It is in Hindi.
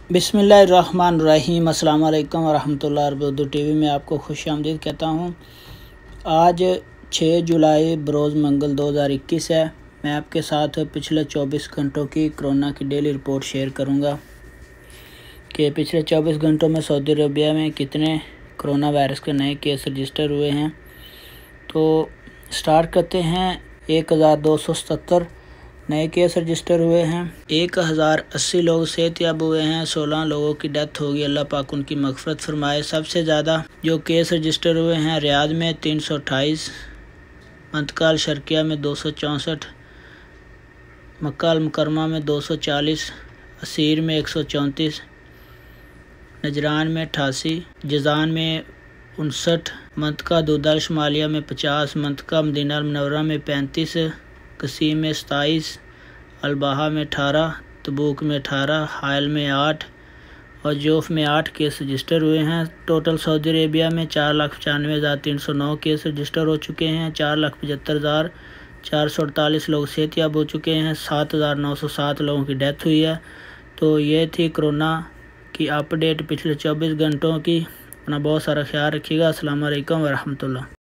बिस्मिल्लाहिर्रहमानिर्रहीम। अस्सलाम वालेकुम वरहमतुल्लाहि उर्दू टीवी में आपको खुशामदीद कहता हूँ। आज 6 जुलाई बरोज़ मंगल 2021 है। मैं आपके साथ पिछले 24 घंटों की कोरोना की डेली रिपोर्ट शेयर करूँगा कि पिछले 24 घंटों में सऊदी अरबिया में कितने कोरोना वायरस के नए केस रजिस्टर हुए हैं। तो स्टार्ट करते हैं। 1277 नए केस रजिस्टर हुए हैं। 1080 लोग सेहतयाब हुए हैं। 16 लोगों की डेथ होगी। अल्लाह पाक उनकी मग़फ़िरत फरमाए। सबसे ज़्यादा जो केस रजिस्टर हुए हैं रियाद में 328, मंतका अल शर्किया में 264, मक्का अल मुकरमा में 240, असीर में 134, नजरान में 88, जज़ान में 59, मंतका दूदल शुमालिया में 50, मंतका मदीना मुनव्वरा में 35, कसीम में 27, अलबाहा में 18, तबूक में 18, हायल में 8 और जोफ में 8 केस रजिस्टर हुए हैं। टोटल सऊदी अरेबिया में 4,95,309 केस रजिस्टर हो चुके हैं। 4,75,448 लोग सेहतयाब हो चुके हैं। 7,907 लोगों की डेथ हुई है। तो ये थी कोरोना की अपडेट पिछले 24 घंटों की। अपना बहुत सारा ख्याल रखिएगा। अस्सलाम वालेकुम वरहमतुल्लाह।